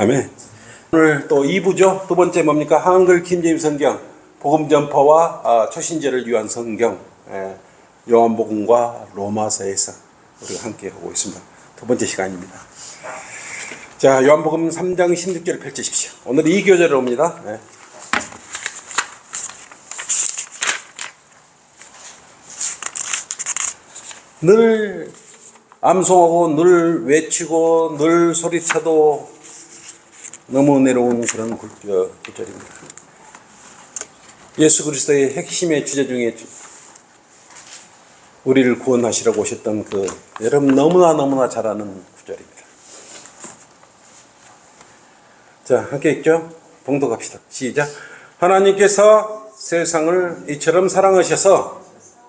아멘. 오늘 또 2부죠. 두 번째 뭡니까? 한글 킹제임스 성경, 복음 전파와 초신자를 위한 성경, 요한복음과 로마서에서 우리가 함께 하고 있습니다. 두 번째 시간입니다. 자, 요한복음 3장 16절을 펼치십시오. 오늘 이 교절을 옵니다. 늘 암송하고 늘 외치고 늘 소리쳐도 너무 내려온 그런 구절입니다. 예수 그리스도의 핵심의 주제 중에 우리를 구원하시려고 오셨던 여러분 너무나 잘 아는 구절입니다. 자, 함께 읽죠? 봉독합시다. 시작. 하나님께서 세상을 이처럼 사랑하셔서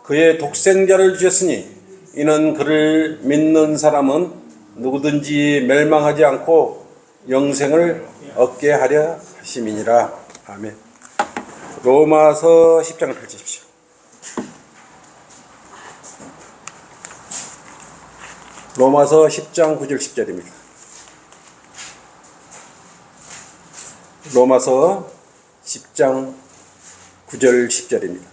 그의 독생자를 주셨으니 이는 그를 믿는 사람은 누구든지 멸망하지 않고 영생을 얻게 하려 하심이니라. 아멘. 로마서 10장을 펼치십시오. 로마서 10장 9절 10절입니다. 로마서 10장 9절 10절입니다.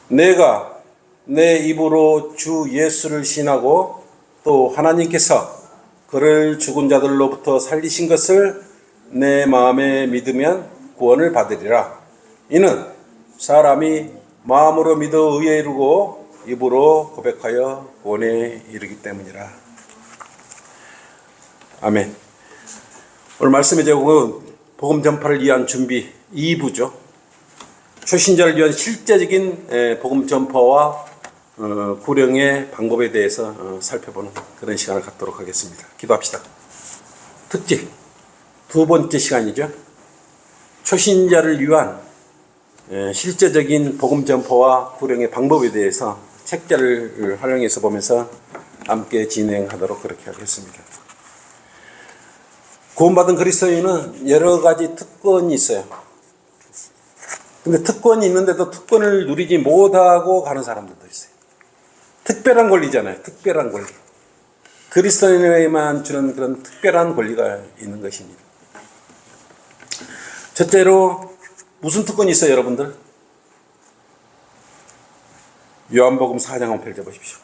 내가 내 입으로 주 예수를 신하고 또 하나님께서 그를 죽은 자들로부터 살리신 것을 내 마음에 믿으면 구원을 받으리라. 이는 사람이 마음으로 믿어 의에 이르고 입으로 고백하여 구원에 이르기 때문이라. 아멘. 오늘 말씀의 제목은 복음 전파를 위한 준비 2부죠. 초신자를 위한 실제적인 복음 전파와 구령의 방법에 대해서 살펴보는 그런 시간을 갖도록 하겠습니다. 기도합시다. 특집 두 번째 시간이죠. 초신자를 위한 실제적인 복음 전파와 구령의 방법에 대해서 책자를 활용해서 보면서 함께 진행하도록 그렇게 하겠습니다. 구원받은 그리스도인은 여러 가지 특권이 있어요. 근데 특권이 있는데도 특권을 누리지 못하고 가는 사람들도 있어요. 특별한 권리잖아요. 특별한 권리. 그리스도인에게만 주는 그런 특별한 권리가 있는 것입니다. 첫째로 무슨 특권이 있어요, 여러분들? 요한복음 4장 한번 펼쳐보십시오.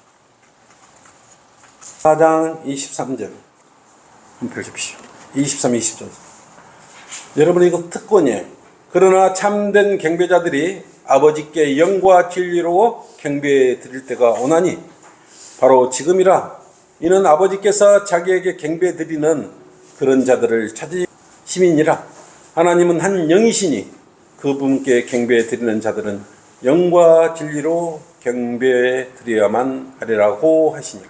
4장 23절 한번 펼쳐보십시오. 23, 20절. 여러분 이거 특권이에요. 그러나 참된 경배자들이 아버지께 영과 진리로 경배해 드릴 때가 오나니 바로 지금이라. 이는 아버지께서 자기에게 경배해 드리는 그런 자들을 찾으심이니라. 하나님은 한 영이시니 그분께 경배해 드리는 자들은 영과 진리로 경배해 드려야만 하리라고 하시니라.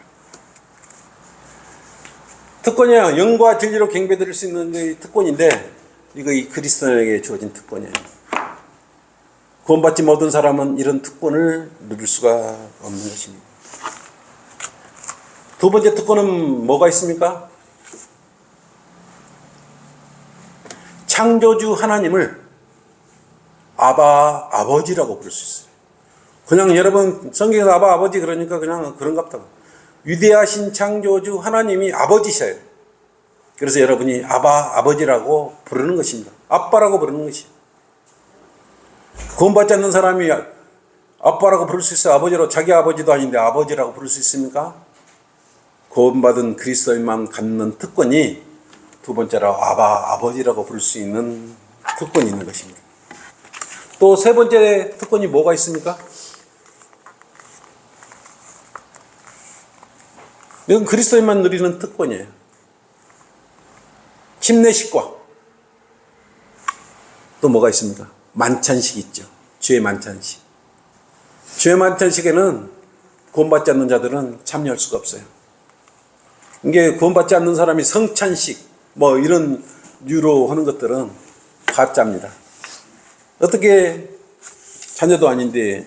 특권이야. 영과 진리로 경배해 드릴 수 있는 특권인데 이거 이 그리스도인에게 주어진 특권이에요. 구원받지 못한 사람은 이런 특권을 누릴 수가 없는 것입니다. 두 번째 특권은 뭐가 있습니까? 창조주 하나님을 아버지라고 부를 수 있어요. 그냥 여러분 성경에서 아버지 그러니까 그냥 그런갑다. 위대하신 창조주 하나님이 아버지셔요. 그래서 여러분이 아버지라고 부르는 것입니다. 아빠라고 부르는 것이에요. 구원받지 않는 사람이 아빠라고 부를 수 있어요? 아버지로, 자기 아버지도 아닌데 아버지라고 부를 수 있습니까? 구원받은 그리스도인만 갖는 특권이 두 번째로 아버지라고 부를 수 있는 특권이 있는 것입니다. 또 세 번째 특권이 뭐가 있습니까? 이건 그리스도인만 누리는 특권이에요. 침례식과 또 뭐가 있습니까? 만찬식 있죠. 주의 만찬식. 주의 만찬식에는 구원받지 않는 자들은 참여할 수가 없어요. 이게 구원받지 않는 사람이 성찬식 뭐 이런 류로 하는 것들은 가짜입니다. 어떻게 자녀도 아닌데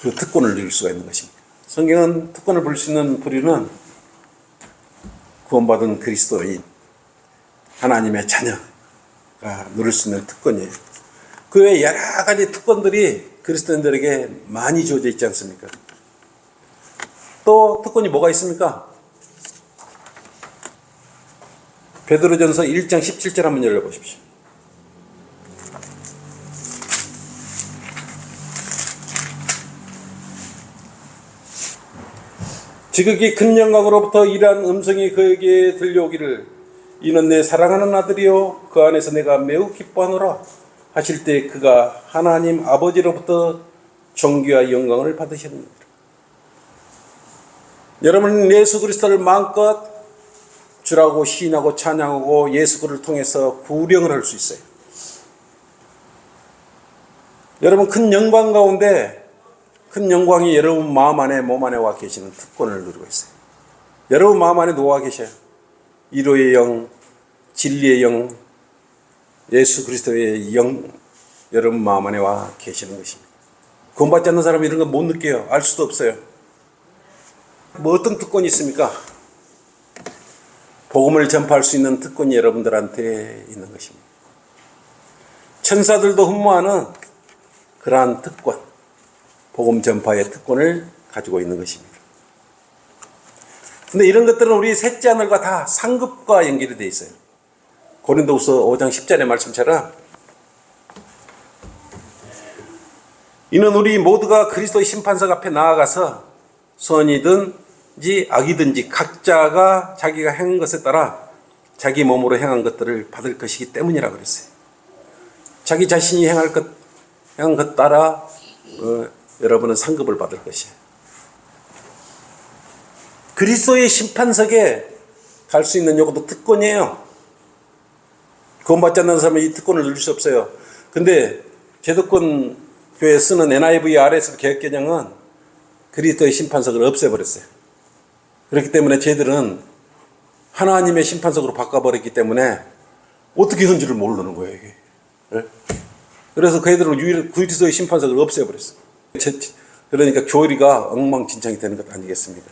그 특권을 누릴 수가 있는 것입니다. 성경은 특권을 부를 수 있는 부류는 구원받은 그리스도인 하나님의 자녀가 누릴 수 있는 특권이에요. 그 외에 여러 가지 특권들이 그리스도인들에게 많이 주어져 있지 않습니까? 또 특권이 뭐가 있습니까? 베드로전서 1장 17절 한번 열어보십시오. 지극히 큰 영광으로부터 이러한 음성이 그에게 들려오기를 이는 내 사랑하는 아들이요 그 안에서 내가 매우 기뻐하노라 하실 때 그가 하나님 아버지로부터 존귀와 영광을 받으셨느니라. 여러분 예수 그리스도를 마음껏 주라고 시인하고 찬양하고 예수 그를 통해서 구령을 할 수 있어요. 여러분 큰 영광 가운데 큰 영광이 여러분 마음 안에 몸 안에 와 계시는 특권을 누리고 있어요. 여러분 마음 안에 놓아 계셔요. 위로의 영, 진리의 영, 예수 그리스도의 영 여러분 마음 안에 와 계시는 것입니다. 구원받지 않는 사람은 이런 거 못 느껴요. 알 수도 없어요. 뭐 어떤 특권이 있습니까? 복음을 전파할 수 있는 특권이 여러분들한테 있는 것입니다. 천사들도 흠모하는 그러한 특권, 복음 전파의 특권을 가지고 있는 것입니다. 근데 이런 것들은 우리 셋째 하늘과 다 상급과 연결이 되어 있어요. 고린도후서 5장 10절의 말씀처럼 이는 우리 모두가 그리스도의 심판석 앞에 나아가서 선이든지 악이든지 각자가 자기가 행한 것에 따라 자기 몸으로 행한 것들을 받을 것이기 때문이라 그랬어요. 자기 자신이 행한 것 따라 여러분은 상급을 받을 것이에요. 그리스도의 심판석에 갈 수 있는 요것도 특권이에요. 구원받지 않는 사람은 이 특권을 누릴 수 없어요. 근데 제도권 교회에 쓰는 NIV RS 개혁개정은 그리스도의 심판석을 없애버렸어요. 그렇기 때문에 쟤들은 하나님의 심판석으로 바꿔버렸기 때문에 어떻게 한 줄을 모르는 거예요, 이게. 그래서 그 애들은 그리스도의 심판석을 없애버렸어요. 그러니까 교리가 엉망진창이 되는 것 아니겠습니까?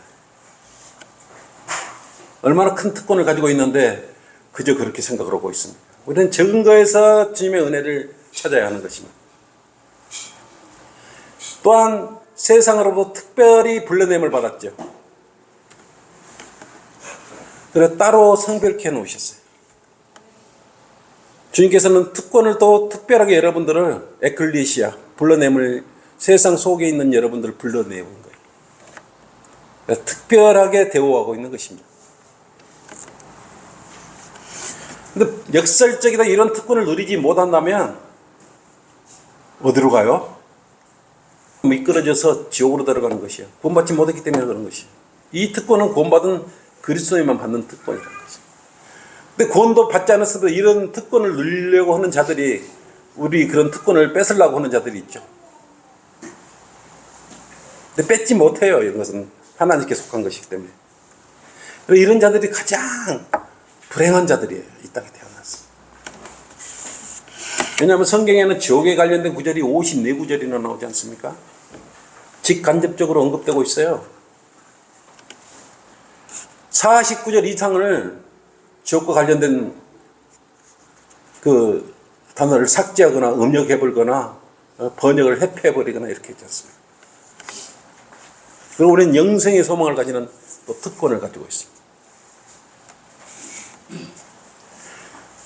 얼마나 큰 특권을 가지고 있는데 그저 그렇게 생각을 하고 있습니다. 우리는 적은 거에서 주님의 은혜를 찾아야 하는 것입니다. 또한 세상으로부터 특별히 불러냄을 받았죠. 그래서 따로 성별케 해놓으셨어요. 주님께서는 특권을 또 특별하게 여러분들을 에클리시아, 불러냄을 세상 속에 있는 여러분들을 불러내온 거예요. 그러니까 특별하게 대우하고 있는 것입니다. 근데 역설적이다 이런 특권을 누리지 못한다면 어디로 가요? 미끄러져서 지옥으로 들어가는 것이에요. 구원받지 못했기 때문에 그런 것이에요. 이 특권은 구원받은 그리스도인만 받는 특권이라는 거죠. 근데 구원도 받지 않았어도 이런 특권을 누리려고 하는 자들이 우리 그런 특권을 뺏으려고 하는 자들이 있죠. 근데 뺏지 못해요. 이런 것은 하나님께 속한 것이기 때문에. 그래서 이런 자들이 가장 불행한 자들이에요. 이 땅에 태어나서. 왜냐하면 성경에는 지옥에 관련된 구절이 54구절이나 나오지 않습니까? 직간접적으로 언급되고 있어요. 49절 이상을 지옥과 관련된 그 단어를 삭제하거나 음력해버리거나 번역을 회피해버리거나 이렇게 했지 않습니까? 그리고 우리는 영생의 소망을 가지는 또 특권을 가지고 있습니다.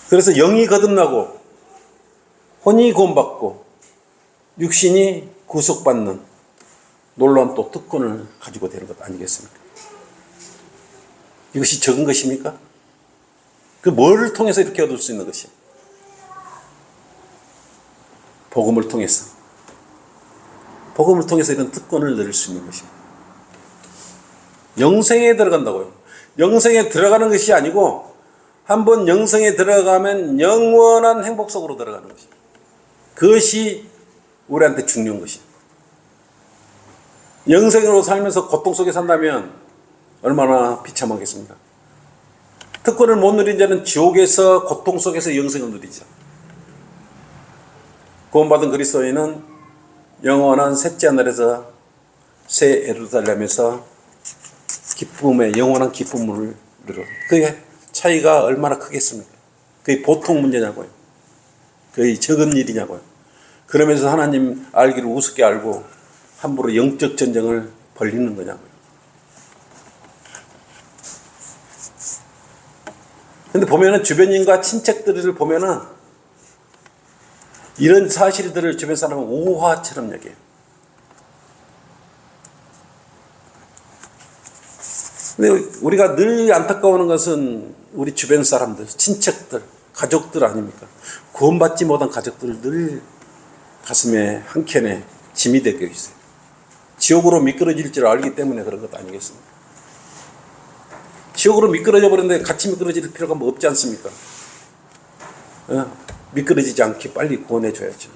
그래서 영이 거듭나고 혼이 구원받고 육신이 구속받는 놀라운 또 특권을 가지고 되는 것 아니겠습니까? 이것이 적은 것입니까? 그 뭐를 통해서 이렇게 얻을 수 있는 것이? 복음을 통해서. 복음을 통해서 이런 특권을 누릴 수 있는 것입니다. 영생에 들어간다고요. 영생에 들어가는 것이 아니고 한번 영생에 들어가면 영원한 행복 속으로 들어가는 것입니다. 그것이 우리한테 중요한 것입니다. 영생으로 살면서 고통 속에 산다면 얼마나 비참하겠습니까? 특권을 못 누린 자는 지옥에서 고통 속에서 영생을 누리죠. 구원받은 그리스도인은 영원한 셋째 하늘에서 새 예루살렘에서 기쁨의 영원한 기쁨을 누려. 그게 차이가 얼마나 크겠습니까? 그게 보통 문제냐고요. 그게 적은 일이냐고요. 그러면서 하나님 알기를 우습게 알고 함부로 영적 전쟁을 벌리는 거냐고요. 근데 보면은 주변인과 친척들을 보면은 이런 사실들을 주변 사람은 오화처럼 여겨요. 근데 우리가 늘 안타까워하는 것은 우리 주변 사람들, 친척들, 가족들 아닙니까? 구원받지 못한 가족들 늘 가슴에 한켠에 짐이 되어 있어요. 지옥으로 미끄러질 줄 알기 때문에 그런 것 아니겠습니까? 지옥으로 미끄러져 버렸는데 같이 미끄러질 필요가 뭐 없지 않습니까? 미끄러지지 않게 빨리 구원해 줘야죠.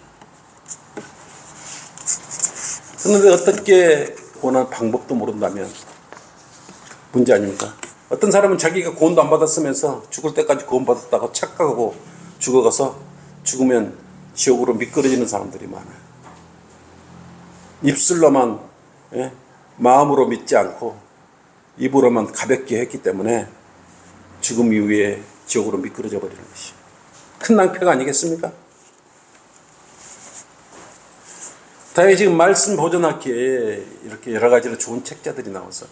그런데 어떻게 구원할 방법도 모른다면 문제 아닙니까? 어떤 사람은 자기가 구원도 안 받았으면서 죽을 때까지 구원받았다고 착각하고 죽어가서 죽으면 지옥으로 미끄러지는 사람들이 많아요. 입술로만 마음으로 믿지 않고 입으로만 가볍게 했기 때문에 죽음 이후에 지옥으로 미끄러져 버리는 것이 큰 낭패가 아니겠습니까? 다행히 지금 말씀 보존하기에 이렇게 여러 가지로 좋은 책자들이 나와서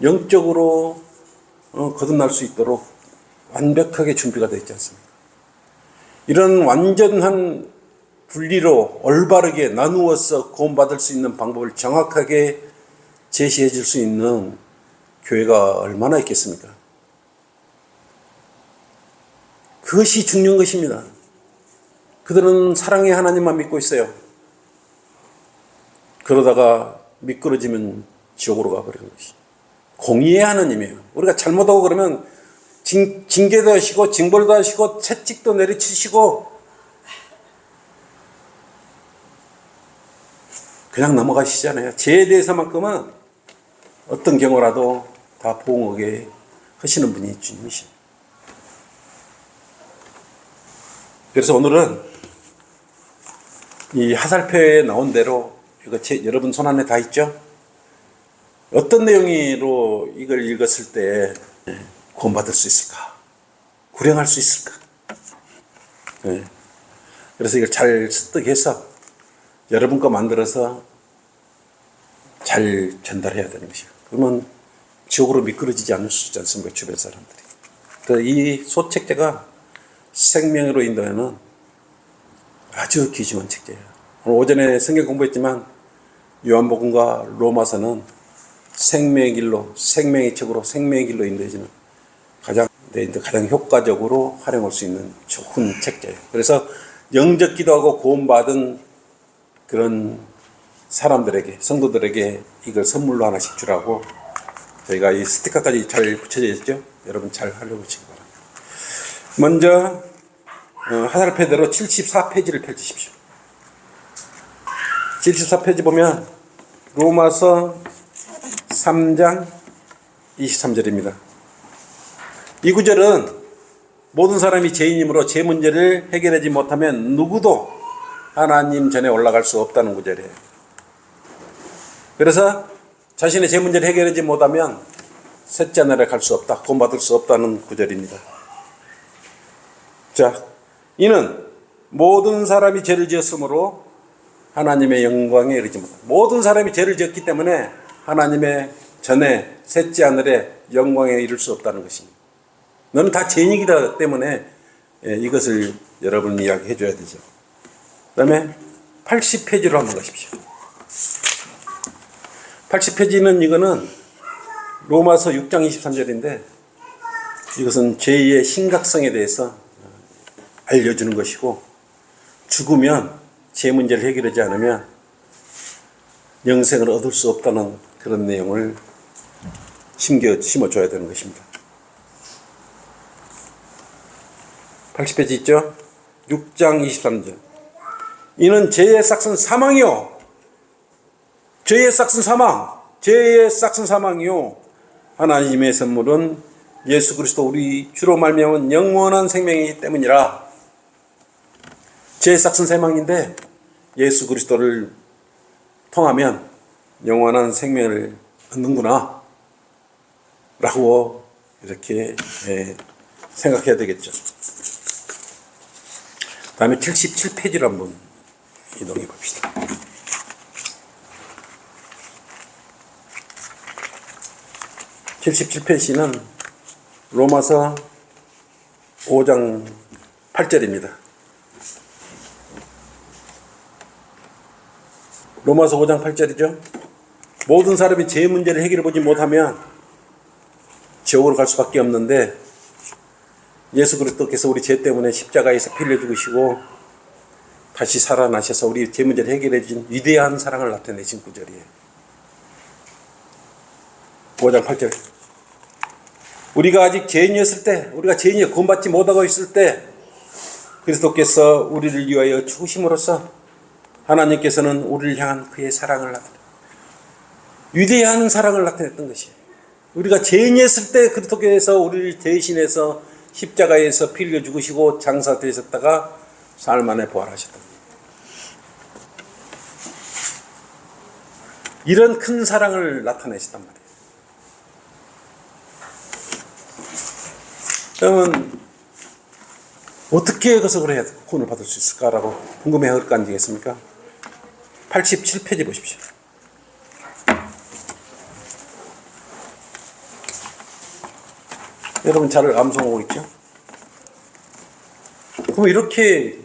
영적으로 거듭날 수 있도록 완벽하게 준비가 되어 있지 않습니까? 이런 완전한 분리로 올바르게 나누어서 구원받을 수 있는 방법을 정확하게 제시해 줄 수 있는 교회가 얼마나 있겠습니까? 그것이 중요한 것입니다. 그들은 사랑의 하나님만 믿고 있어요. 그러다가 미끄러지면 지옥으로 가버리는 것이 공의의 하나님이에요. 우리가 잘못하고 그러면 징계도 하시고 징벌도 하시고 채찍도 내리치시고 그냥 넘어가시잖아요. 죄에 대해서만큼은 어떤 경우라도 다 보응하게 하시는 분이 주님이십니다. 그래서 오늘은 이 하살표에 나온 대로 이거 여러분 손안에 다 있죠? 어떤 내용으로 이걸 읽었을 때 구원받을 수 있을까? 구령할 수 있을까? 그래서 이걸 잘 습득해서 여러분 거 만들어서 잘 전달해야 되는 것이에요. 그러면 지옥으로 미끄러지지 않을 수 있지 않습니까? 주변 사람들이. 그래서 이 소책자가 생명으로 인도하는 아주 귀중한 책자예요. 오늘 오전에 성경 공부했지만 요한복음과 로마서는 생명의 길로, 생명의 책으로, 생명의 길로 인도해지는 가장 효과적으로 활용할 수 있는 좋은 책자예요. 그래서 영적 기도하고 구원받은 그런 사람들에게, 성도들에게 이걸 선물로 하나씩 주라고 저희가 이 스티커까지 잘 붙여져 있죠? 여러분 잘 활용하시기 바랍니다. 먼저 하살표대로 74페이지를 펼치십시오. 74페이지 보면 로마서 3장 23절입니다. 이 구절은 모든 사람이 죄인이므로 죄 문제를 해결하지 못하면 누구도 하나님 전에 올라갈 수 없다는 구절이에요. 그래서 자신의 죄 문제를 해결하지 못하면 셋째 나라에 갈 수 없다, 구원받을 수 없다는 구절입니다. 자, 이는 모든 사람이 죄를 지었으므로 하나님의 영광에 이르지 못한다. 모든 사람이 죄를 지었기 때문에 하나님의 전에 셋째 하늘에 영광에 이를 수 없다는 것입니다. 너는 다 죄인이기 때문에 이것을 여러분 이야기해 줘야 되죠. 그 다음에 80페이지로 한번 가십시오. 80페이지는 이거는 로마서 6장 23절인데 이것은 죄의 심각성에 대해서 알려주는 것이고 죽으면 죄 문제를 해결하지 않으면 영생을 얻을 수 없다는 그런 내용을 심어줘야 되는 것입니다. 80페이지 있죠? 6장 23절. 이는 죄의 싹은 사망이요. 죄의 싹은 사망. 죄의 싹은 사망이요. 하나님의 선물은 예수 그리스도 우리 주로 말미암은 영원한 생명이기 때문이라. 죄의 싹은 사망인데 예수 그리스도를 통하면 영원한 생명을 얻는구나 라고 이렇게 생각해야 되겠죠. 다음에 77페이지로 한번 이동해 봅시다. 77페이지는 로마서 5장 8절입니다. 로마서 5장 8절이죠. 모든 사람이 죄 문제를 해결해 보지 못하면 지옥으로 갈 수밖에 없는데 예수 그리스도께서 우리 죄 때문에 십자가에서 피 흘려 죽으시고 다시 살아나셔서 우리 죄 문제를 해결해 준 위대한 사랑을 나타내신 구절이에요. 5장 8절. 우리가 아직 죄인이었을 때, 우리가 죄인이 구원받지 못하고 있을 때 그리스도께서 우리를 위하여 죽으심으로써 하나님께서는 우리를 향한 그의 사랑을 나타냈다. 위대한 사랑을 나타냈던 것이에요. 우리가 죄인이었을 때 그리스도께서 우리를 대신해서 십자가에서 피 흘려 죽으시고 장사되셨다가 사흘 만에 부활하셨다. 이런 큰 사랑을 나타내셨단 말이에요. 그러면 어떻게 그것을 해야 구원을 받을 수 있을까라고 궁금해할 거 아니겠습니까? 87페이지 보십시오. 여러분 잘 암송하고 있죠? 그럼 이렇게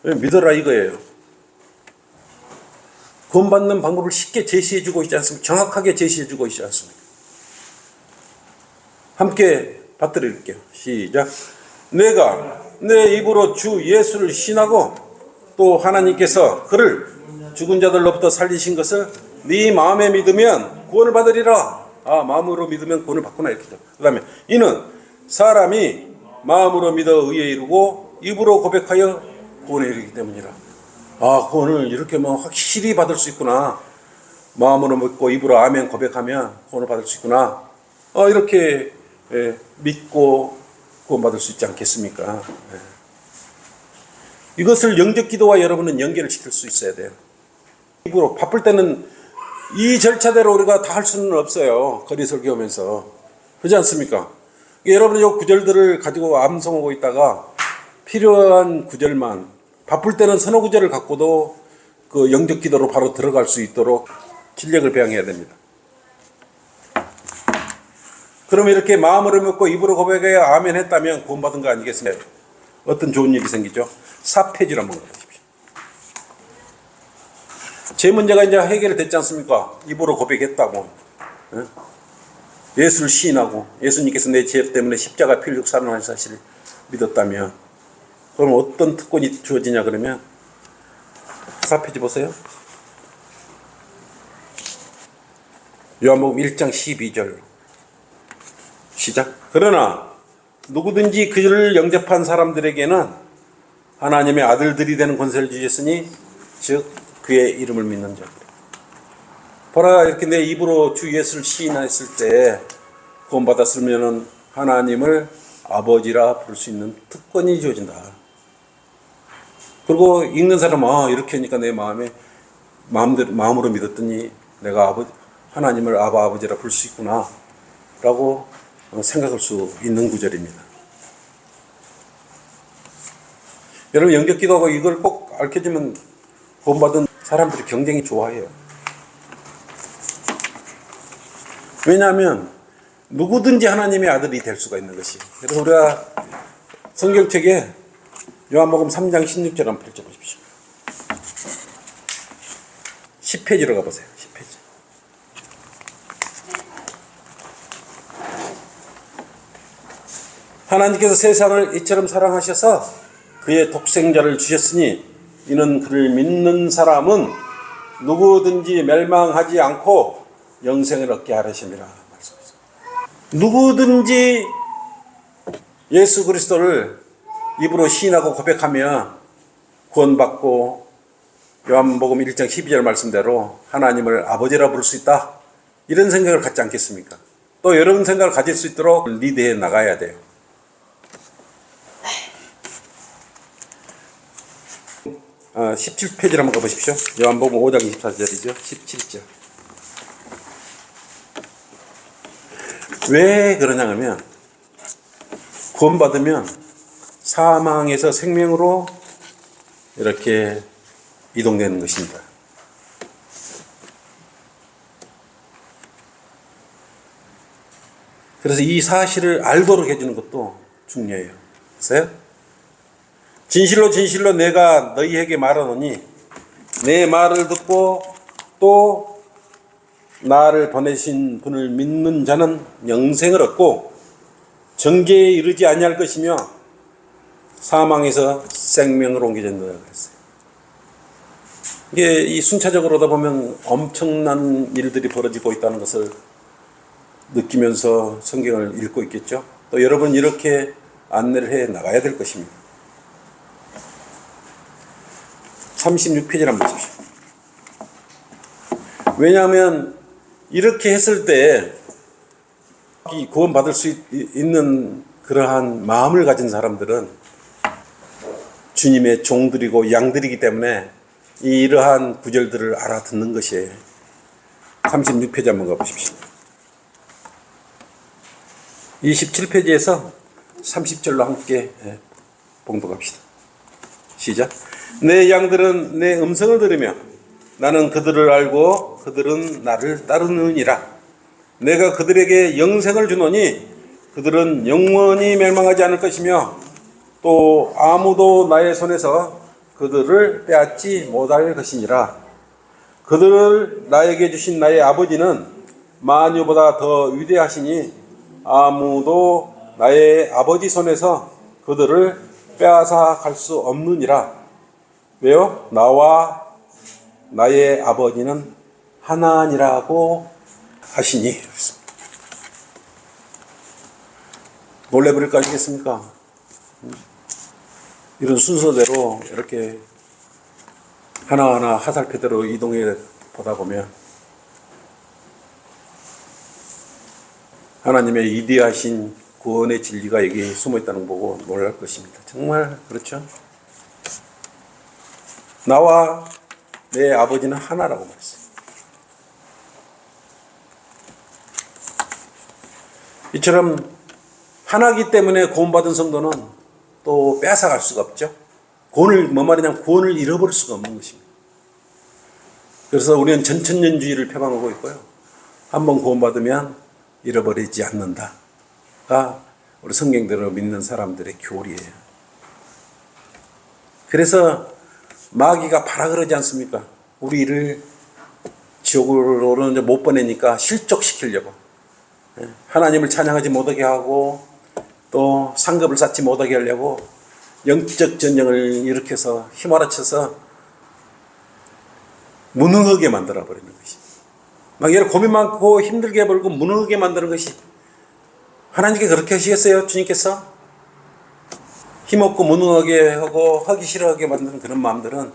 믿어라 이거예요. 구원받는 방법을 쉽게 제시해주고 있지 않습니까? 정확하게 제시해주고 있지 않습니까? 함께 받들을게요. 시작. 내가 내 입으로 주 예수를 신하고 또 하나님께서 그를 죽은 자들로부터 살리신 것을 네 마음에 믿으면 구원을 받으리라. 아, 마음으로 믿으면 구원을 받구나 이렇게죠. 그 다음에 이는 사람이 마음으로 믿어 의에 이르고 입으로 고백하여 구원에 이르기 때문이라. 아, 구원을 이렇게 확실히 받을 수 있구나. 마음으로 믿고 입으로 아멘 고백하면 구원을 받을 수 있구나. 이렇게 믿고 구원받을 수 있지 않겠습니까? 이것을 영적 기도와 여러분은 연결을 시킬 수 있어야 돼요. 입으로 바쁠 때는 이 절차대로 우리가 다 할 수는 없어요. 거리 설교하면서. 그렇지 않습니까? 여러분이 이 구절들을 가지고 암송하고 있다가 필요한 구절만, 바쁠 때는 서너 구절을 갖고도 그 영적 기도로 바로 들어갈 수 있도록 진력을 배양해야 됩니다. 그러면 이렇게 마음으로 믿고 입으로 고백해야 아멘 했다면 구원받은 거 아니겠습니까? 어떤 좋은 일이 생기죠? 4페이지를 한번 보십시오. 제 문제가 이제 해결됐지 않습니까? 입으로 고백했다고. 예수를 시인하고 예수님께서 내 죄 때문에 십자가 피 흘리고 살아나신 사실을 믿었다면 그럼 어떤 특권이 주어지냐 그러면 4페이지 보세요. 요한복음 1장 12절 시작. 그러나 누구든지 그를 영접한 사람들에게는 하나님의 아들들이 되는 권세를 주셨으니 즉 그의 이름을 믿는 자. 보라, 이렇게 내 입으로 주 예수를 시인했을 때 구원받았으면 하나님을 아버지라 부를 수 있는 특권이 주어진다. 그리고 읽는 사람은 이렇게 하니까 내 마음으로 믿었더니 내가 하나님을 아버지라 부를 수 있구나 라고 생각할 수 있는 구절입니다. 여러분 영적 기도하고 이걸 꼭 알려주면 구원받은 사람들이 굉장히 좋아해요. 왜냐하면 누구든지 하나님의 아들이 될 수가 있는 것이. 그래서 우리가 성경책에 요한복음 3장 16절 한번 펼쳐보십시오. 10페이지로 가보세요. 10페이지. 하나님께서 세상을 이처럼 사랑하셔서 그의 독생자를 주셨으니 이는 그를 믿는 사람은 누구든지 멸망하지 않고 영생을 얻게 하려심이라 말씀하셨습니다. 누구든지 예수 그리스도를 입으로 시인하고 고백하면 구원받고 요한복음 1장 12절 말씀대로 하나님을 아버지라 부를 수 있다. 이런 생각을 갖지 않겠습니까? 또 여러분 생각을 가질 수 있도록 리드해 나가야 돼요. 17페이지를 한번 가보십시오. 요한복음 5장 24절이죠. 17절. 왜 그러냐 하면 구원받으면 사망에서 생명으로 이렇게 이동되는 것입니다. 그래서 이 사실을 알도록 해주는 것도 중요해요. 보세요. 진실로 진실로 내가 너희에게 말하노니 내 말을 듣고 또 나를 보내신 분을 믿는 자는 영생을 얻고 정죄에 이르지 아니할 것이며 사망에서 생명을 옮게 된다고 했어요. 이게 이 순차적으로 하다 보면 엄청난 일들이 벌어지고 있다는 것을 느끼면서 성경을 읽고 있겠죠. 또 여러분 이렇게 안내를 해 나가야 될 것입니다. 36페이지를 한번 보십시오. 왜냐하면 이렇게 했을 때 구원받을 수 있는 그러한 마음을 가진 사람들은 주님의 종들이고 양들이기 때문에 이러한 구절들을 알아듣는 것이에요. 36페이지 한번 가보십시오. 27페이지에서 30절로 함께 봉독합시다. 시작. 내 양들은 내 음성을 들으며 나는 그들을 알고 그들은 나를 따르느니라. 내가 그들에게 영생을 주노니 그들은 영원히 멸망하지 않을 것이며 또 아무도 나의 손에서 그들을 빼앗지 못할 것이니라. 그들을 나에게 주신 나의 아버지는 만유보다 더 위대하시니 아무도 나의 아버지 손에서 그들을 빼앗아 갈 수 없느니라. 왜요? 나와 나의 아버지는 하나니라고 하시니. 놀래버릴 거 아니겠습니까? 이런 순서대로 이렇게 하나하나 화살표대로 이동해 보다 보면 하나님의 위대하신 구원의 진리가 여기 숨어 있다는 거 보고 놀랄 것입니다. 정말 그렇죠? 나와 내 아버지는 하나라고 말했어요. 이처럼 하나이기 때문에 구원받은 성도는 또 빼앗아갈 수가 없죠. 구원을 뭐 말이냐면 구원을 잃어버릴 수가 없는 것입니다. 그래서 우리는 전천년주의를 표방하고 있고요. 한번 구원받으면 잃어버리지 않는다가 우리 성경대로 믿는 사람들의 교리예요. 그래서 마귀가 바라 그러지 않습니까? 우리를 지옥으로는 못 보내니까 실족시키려고 하나님을 찬양하지 못하게 하고 또 상급을 쌓지 못하게 하려고 영적 전쟁을 일으켜서 휘몰아쳐서 무능하게 만들어버리는 것이, 막 여러 고민 많고 힘들게 벌고 무능하게 만드는 것이 하나님께 그렇게 하시겠어요? 주님께서 힘없고 무능하게 하고 하기 싫어하게 만드는 그런 마음들은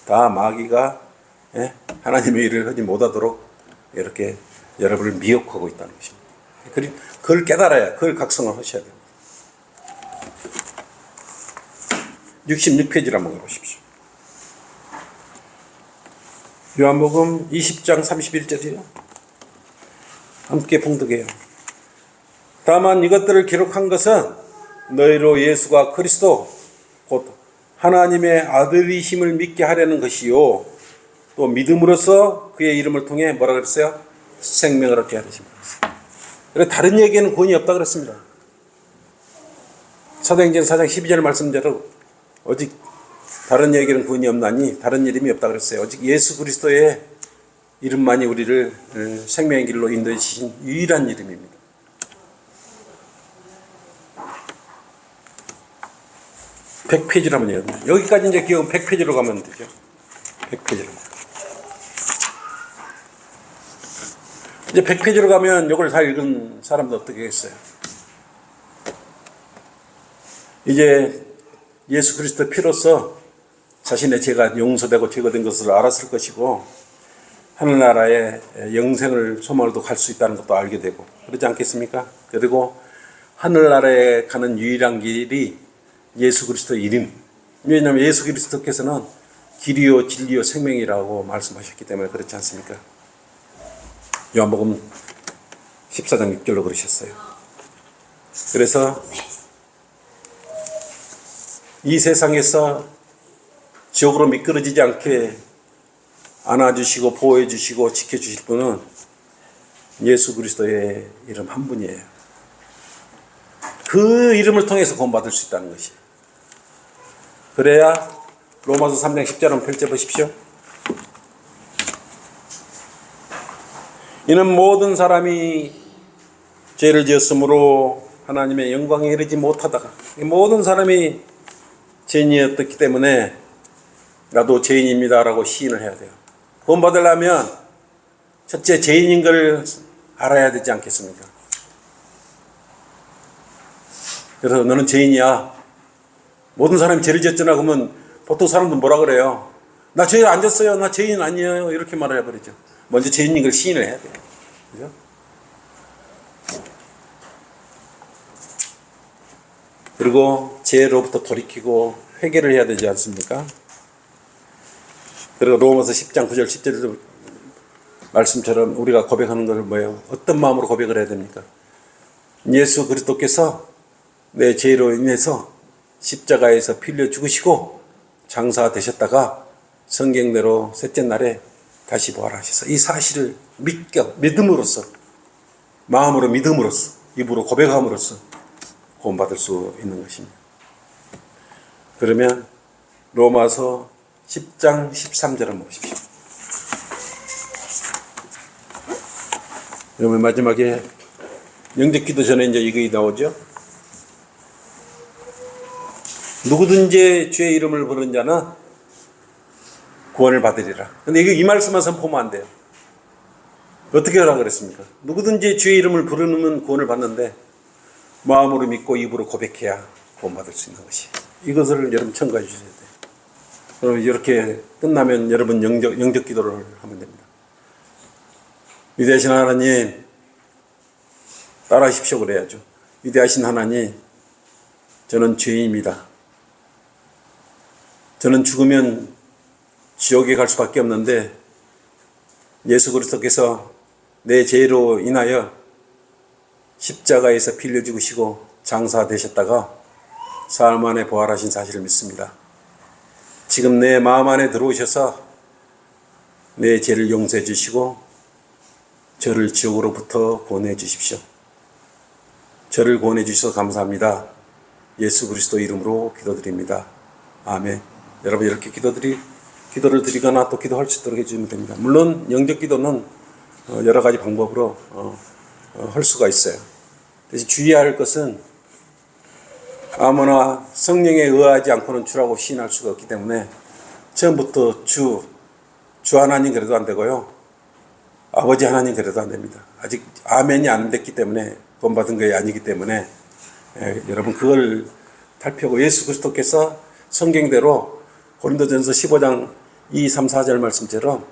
다 마귀가 하나님의 일을 하지 못하도록 이렇게 여러분을 미혹하고 있다는 것입니다. 그걸 깨달아야, 그걸 각성을 하셔야 됩니다. 66페이지를 한번 가보십시오. 요한복음 20장 31절이요. 함께 봉독해요. 다만 이것들을 기록한 것은 너희로 예수가 그리스도 곧 하나님의 아들이심을 믿게 하려는 것이요 또 믿음으로써 그의 이름을 통해 뭐라 그랬어요? 생명을 얻게 하십니다. 그래서 다른 얘기에는 구원이 없다 그랬습니다. 사도행전 4장 12절 말씀대로 오직 다른 얘기는 구원이 없나니 다른 이름이 없다 그랬어요. 오직 예수 그리스도의 이름만이 우리를 생명의 길로 인도해 주신 유일한 이름입니다. 백 페이지로 하면 여기까지 이제 기억 100페이지로 가면 되죠. 100페이지로. 이제 100페이지로 가면 이걸 다 읽은 사람도 어떻게 했어요? 이제 예수 그리스도 피로써 자신의 죄가 용서되고 제거된 것을 알았을 것이고 하늘나라에 영생을 소망으로도 갈 수 있다는 것도 알게 되고 그러지 않겠습니까? 그리고 하늘나라에 가는 유일한 길이 예수 그리스도의 이름. 왜냐하면 예수 그리스도께서는 길이요 진리요 생명이라고 말씀하셨기 때문에 그렇지 않습니까? 요한복음 14장 6절로 그러셨어요. 그래서 이 세상에서 지옥으로 미끄러지지 않게 안아주시고 보호해주시고 지켜주실 분은 예수 그리스도의 이름 한 분이에요. 그 이름을 통해서 구원받을 수 있다는 것이에요. 그래야 로마서 3장 10절을 펼쳐보십시오. 이는 모든 사람이 죄를 지었으므로 하나님의 영광에 이르지 못하다가, 모든 사람이 죄인이었기 때문에 나도 죄인입니다라고 시인을 해야 돼요. 구원받으려면 첫째 죄인인 걸 알아야 되지 않겠습니까? 그래서 너는 죄인이야. 모든 사람이 죄를 지었잖아. 그러면 보통 사람들은 뭐라 그래요? 나 죄를 안 졌어요. 나 죄인 아니에요. 이렇게 말을 해버리죠. 먼저 죄인인 걸 시인을 해야 돼요. 그죠? 그리고 죄로부터 돌이키고 회개를 해야 되지 않습니까? 그리고 로마서 10장 9절 10절 말씀처럼 우리가 고백하는 것을 뭐예요? 어떤 마음으로 고백을 해야 됩니까? 예수 그리스도께서 내 죄로 인해서 십자가에서 피 흘려 죽으시고 장사되셨다가 성경대로 셋째 날에 다시 부활하셔서 이 사실을 믿음으로써, 마음으로 믿음으로써, 입으로 고백함으로써 구원받을 수 있는 것입니다. 그러면 로마서 10장 13절을 보십시오. 여러분 마지막에 영접기도 전에 이제 이거 나오죠. 누구든지 주의 이름을 부르는 자는 구원을 받으리라. 근데 이 말씀만 선포하면 안 돼요. 어떻게 하라 그랬습니까? 누구든지 주의 이름을 부르면 구원을 받는데 마음으로 믿고 입으로 고백해야 구원받을 수 있는 것이. 이것을 여러분 청구해 주셔야 돼요. 그럼 이렇게 끝나면 여러분 영접 기도를 하면 됩니다. 위대하신 하나님, 따라하십시오 그래야죠. 위대하신 하나님, 저는 죄인입니다. 저는 죽으면 지옥에 갈 수밖에 없는데 예수 그리스도께서 내 죄로 인하여 십자가에서 피 흘려 죽으시고 장사되셨다가 사흘 만에 부활하신 사실을 믿습니다. 지금 내 마음 안에 들어오셔서 내 죄를 용서해 주시고 저를 지옥으로부터 구원해 주십시오. 저를 구원해 주셔서 감사합니다. 예수 그리스도 이름으로 기도드립니다. 아멘. 여러분 이렇게 기도를 드리거나 또 기도할 수 있도록 해주시면 됩니다. 물론 영접 기도는 여러 가지 방법으로 할 수가 있어요. 대신 주의해야 할 것은 아무나 성령에 의하지 않고는 주라고 시인할 수가 없기 때문에 처음부터 주 하나님 그래도 안 되고요. 아버지 하나님 그래도 안 됩니다. 아직 아멘이 안 됐기 때문에 구원받은 것이 아니기 때문에 여러분 그걸 탈피하고 예수 그리스도께서 성경대로 고린도전서 15장 2, 3, 4절 말씀처럼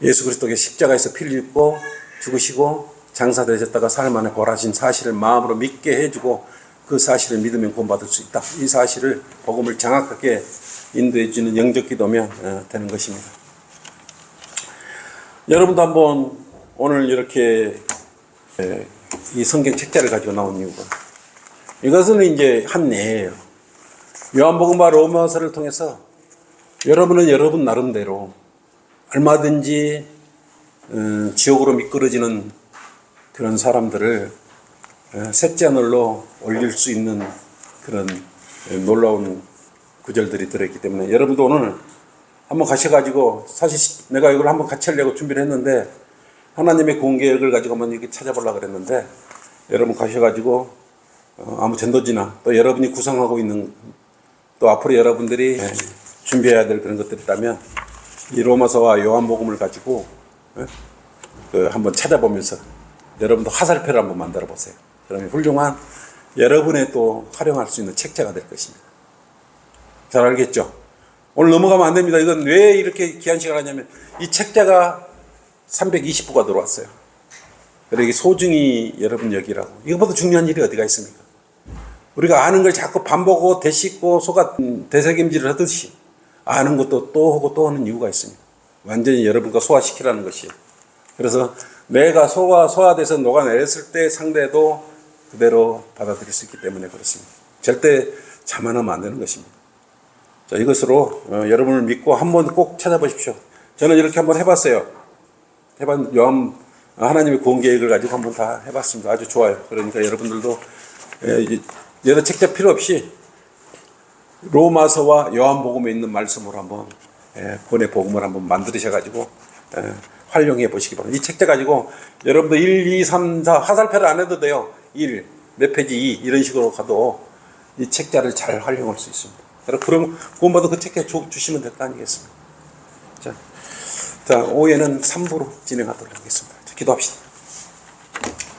예수 그리스도께서 십자가에서 피를 입고 죽으시고 장사되셨다가 사흘 만에 부활하신 사실을 마음으로 믿게 해주고 그 사실을 믿으면 구원받을 수 있다. 이 사실을 복음을 정확하게 인도해 주는 영접 기도면 되는 것입니다. 여러분도 한번 오늘 이렇게 이 성경 책자를 가지고 나온 이유가 이것은 이제 한 예예요. 요한복음과 로마서를 통해서 여러분은 여러분 나름대로 얼마든지 지옥으로 미끄러지는 그런 사람들을 셋째 하늘로 올릴 수 있는 그런 놀라운 구절들이 들어있기 때문에 여러분도 오늘 한번 가셔가지고 사실 내가 이걸 한번 같이 하려고 준비를 했는데 하나님의 공계획을 가지고 한번 이렇게 찾아보려고 그랬는데 여러분 가셔가지고 아무 전도지나 또 여러분이 구상하고 있는 또 앞으로 여러분들이 준비해야 될 그런 것들이 있다면 이 로마서와 요한복음을 가지고 한번 찾아보면서 여러분도 화살표를 한번 만들어 보세요. 그러면 훌륭한 여러분의 또 활용할 수 있는 책자가 될 것입니다. 잘 알겠죠? 오늘 넘어가면 안 됩니다. 이건 왜 이렇게 귀한 시간을 하냐면 이 책자가 320부가 들어왔어요. 그러기 소중히 여러분 여기라고. 이것보다 중요한 일이 어디가 있습니까? 우리가 아는 걸 자꾸 반복하고 되씹고 속아 되새김질을 하듯이 아는 것도 또 하고 또 하는 이유가 있습니다. 완전히 여러분과 소화시키라는 것이에요. 그래서 내가 소화돼서 녹아내렸을 때 상대도 그대로 받아들일 수 있기 때문에 그렇습니다. 절대 자만하면 안 되는 것입니다. 자, 이것으로 여러분을 믿고 한번 꼭 찾아보십시오. 저는 이렇게 한번 해봤어요. 요한 하나님의 구원 계획을 가지고 한번 다 해봤습니다. 아주 좋아요. 그러니까 여러분들도 여러 책자 필요 없이 로마서와 요한복음에 있는 말씀으로 한번 구원의 복음을 한번 만드셔가지고 활용해 보시기 바랍니다. 이 책자 가지고 여러분들 1, 2, 3, 4 화살표를 안 해도 돼요. 1, 몇 페이지 2 이런 식으로 가도 이 책자를 잘 활용할 수 있습니다. 그럼 구원받아 그 책자 주시면 될 거 아니겠습니까? 자, 오후에는 3부로 진행하도록 하겠습니다. 기도합시다.